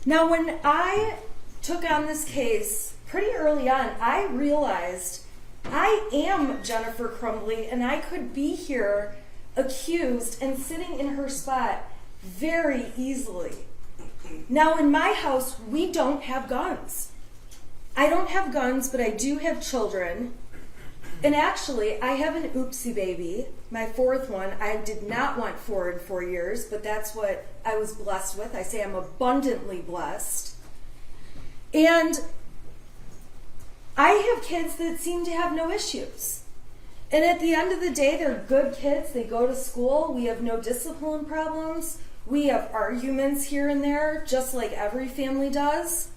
Now, when I took on this case pretty early on, I realized I am Jennifer Crumbley, and I could be here accused and sitting in her spot very easily. Now, in my house, we don't have guns. I don't have guns, but I do have children. And actually, I have an oopsie baby, my fourth one. I did not want 4 in 4 years, but that's what I was blessed with. I say I'm abundantly blessed. And I have kids that seem to have no issues. And at the end of the day, they're good kids. They go to school. We have no discipline problems. We have arguments here and there, just like every family does.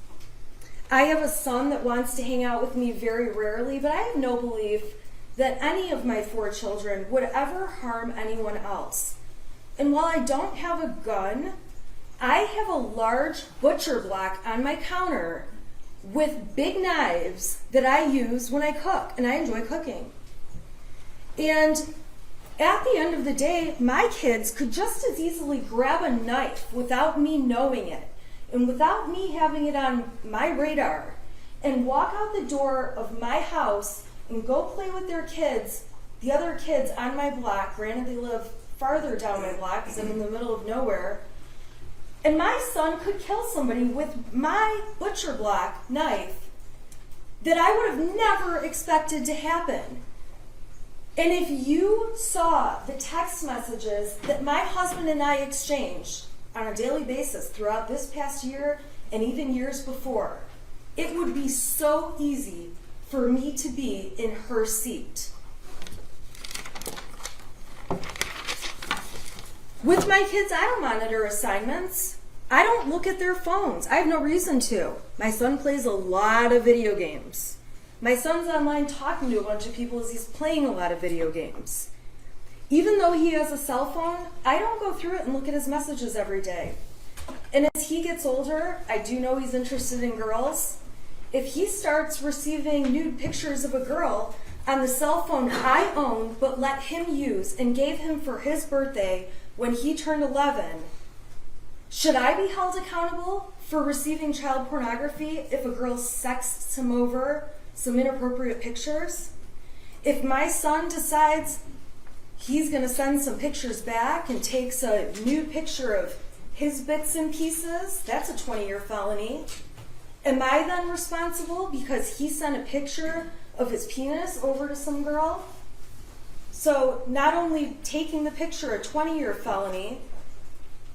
I have a son that wants to hang out with me very rarely, but I have no belief that any of my 4 children would ever harm anyone else. And while I don't have a gun, I have a large butcher block on my counter with big knives that I use when I cook, and I enjoy cooking. And at the end of the day, my kids could just as easily grab a knife without me knowing it and without me having it on my radar and walk out the door of my house and go play with their kids, the other kids on my block. Granted, they live farther down my block because I'm in the middle of nowhere. And my son could kill somebody with my butcher block knife that I would have never expected to happen. And if you saw the text messages that my husband and I exchanged on a daily basis throughout this past year and even years before, it would be so easy for me to be in her seat. With my kids, I don't monitor assignments. I don't look at their phones. I have no reason to. My son plays a lot of video games. My son's online talking to a bunch of people as he's playing a lot of video games. Even though he has a cell phone, I don't go through it and look at his messages every day. And as he gets older, I do know he's interested in girls. If he starts receiving nude pictures of a girl on the cell phone I own but let him use and gave him for his birthday when he turned 11, should I be held accountable for receiving child pornography if a girl sexts him over some inappropriate pictures? If my son decides he's going to send some pictures back and takes a nude picture of his bits and pieces, that's a 20-year felony. Am I then responsible because he sent a picture of his penis over to some girl? So not only taking the picture, a 20-year felony,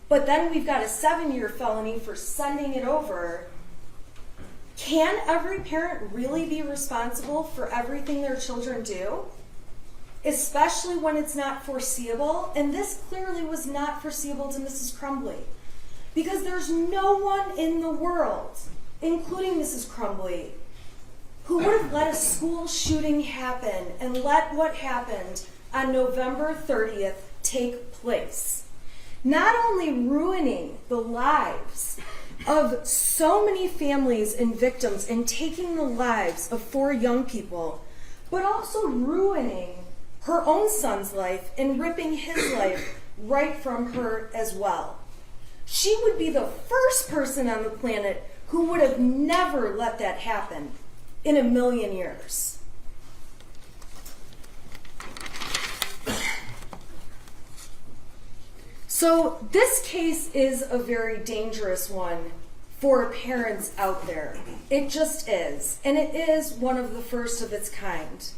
but then we've got a 7-year felony for sending it over. Can every parent really be responsible for everything their children do? Especially when it's not foreseeable, and this clearly was not foreseeable to Mrs. Crumbley, because there's no one in the world, including Mrs. Crumbley, who would have let a school shooting happen and let what happened on November 30th take place. Not only ruining the lives of so many families and victims and taking the lives of 4 young people, but also ruining her own son's life and ripping his life right from her as well. She would be the first person on the planet who would have never let that happen in a million years. So this case is a very dangerous one for parents out there. It just is. And it is one of the first of its kind.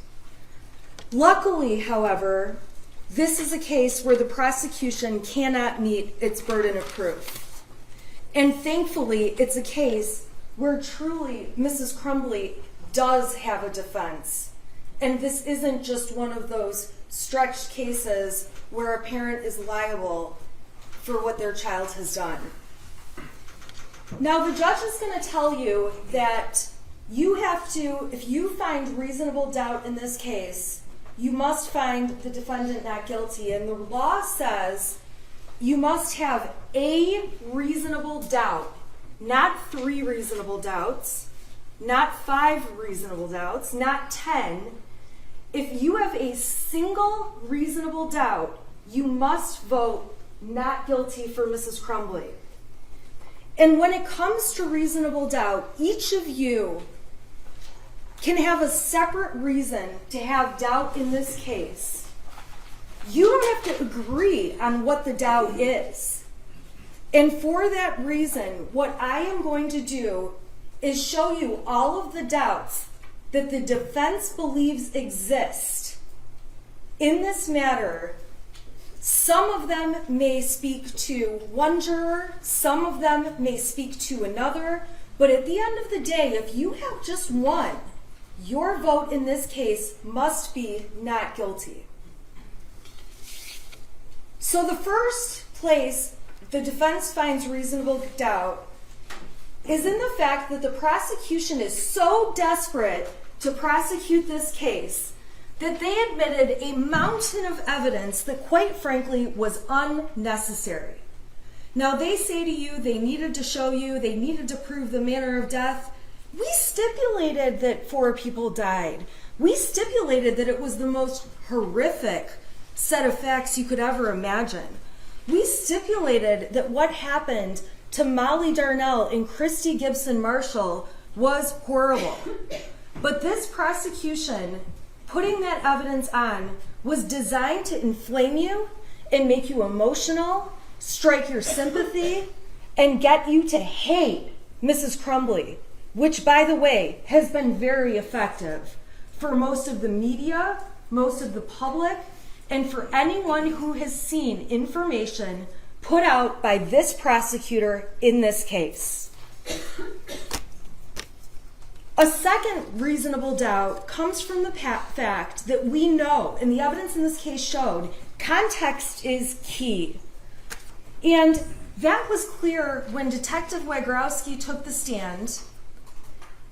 Luckily, however, this is a case where the prosecution cannot meet its burden of proof. And thankfully, it's a case where truly Mrs. Crumbley does have a defense. And this isn't just one of those stretched cases where a parent is liable for what their child has done. Now, the judge is going to tell you that you have to, if you find reasonable doubt in this case, you must find the defendant not guilty. And the law says you must have a reasonable doubt, not 3 reasonable doubts, not 5 reasonable doubts, not 10. If you have a single reasonable doubt, you must vote not guilty for Mrs. Crumbley. And when it comes to reasonable doubt, each of you can have a separate reason to have doubt in this case. You don't have to agree on what the doubt is. And for that reason, what I am going to do is show you all of the doubts that the defense believes exist in this matter. Some of them may speak to one juror, some of them may speak to another, but at the end of the day, if you have just one, your vote in this case must be not guilty. So the first place the defense finds reasonable doubt is in the fact that the prosecution is so desperate to prosecute this case that they admitted a mountain of evidence that, quite frankly, was unnecessary. Now, they say to you they needed to show you, they needed to prove the manner of death. We stipulated that 4 people died. We stipulated that it was the most horrific set of facts you could ever imagine. We stipulated that what happened to Molly Darnell and Christy Gibson Marshall was horrible. But this prosecution, putting that evidence on, was designed to inflame you and make you emotional, strike your sympathy, and get you to hate Mrs. Crumbly, which, by the way, has been very effective for most of the media, most of the public, and for anyone who has seen information put out by this prosecutor in this case. A second reasonable doubt comes from the fact that we know, and the evidence in this case showed, context is key. And that was clear when Detective Wagrowski took the stand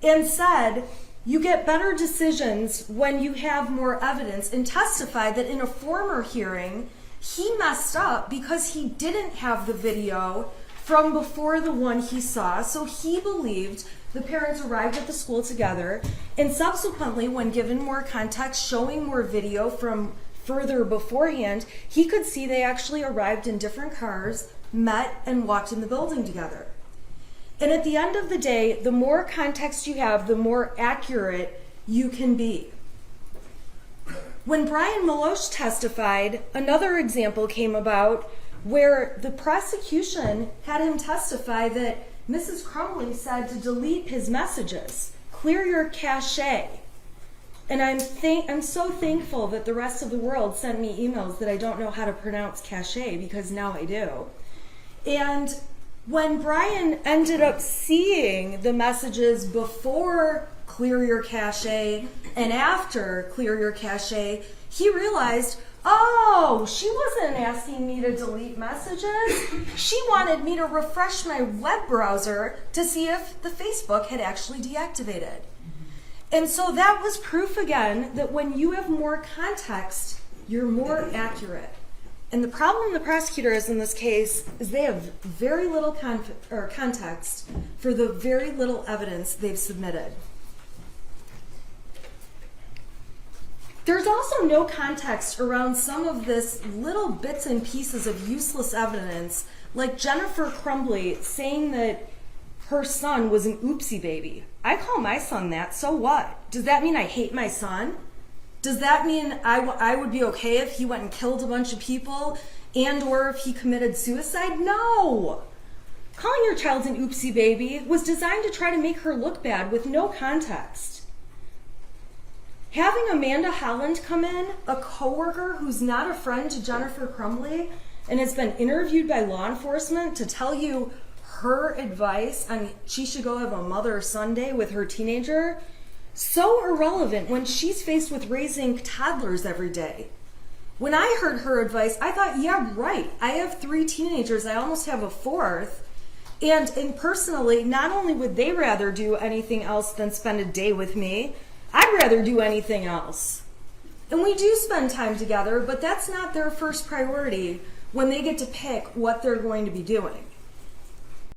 and said, you get better decisions when you have more evidence, and testified that in a former hearing, he messed up because he didn't have the video from before the one he saw, so he believed the parents arrived at the school together, and subsequently, when given more context, showing more video from further beforehand, he could see they actually arrived in different cars, met, and walked in the building together. And at the end of the day, the more context you have, the more accurate you can be. When Brian Maloche testified, another example came about where the prosecution had him testify that Mrs. Crumbly said to delete his messages, clear your cache. And I'm so thankful that the rest of the world sent me emails that I don't know how to pronounce cache, because now I do. And when Brian ended up seeing the messages before clear your cache and after clear your cache, he realized, oh, she wasn't asking me to delete messages. She wanted me to refresh my web browser to see if the Facebook had actually deactivated. And so that was proof again that when you have more context, you're more accurate. And the problem the prosecutor has in this case is they have very little context for the very little evidence they've submitted. There's also no context around some of this little bits and pieces of useless evidence, like Jennifer Crumbly saying that her son was an oopsie baby. I call my son that, so what? Does that mean I hate my son? Does that mean I would be okay if he went and killed a bunch of people and or if he committed suicide? No! Calling your child an oopsie baby was designed to try to make her look bad with no context. Having Amanda Holland come in, a coworker who's not a friend to Jennifer Crumbly and has been interviewed by law enforcement to tell you her advice on she should go have a mother-son day with her teenager, so irrelevant when she's faced with raising toddlers every day. When I heard her advice, I thought, yeah, right. I have 3 teenagers. I almost have a 4th. And personally, not only would they rather do anything else than spend a day with me, I'd rather do anything else. And we do spend time together, but that's not their first priority when they get to pick what they're going to be doing.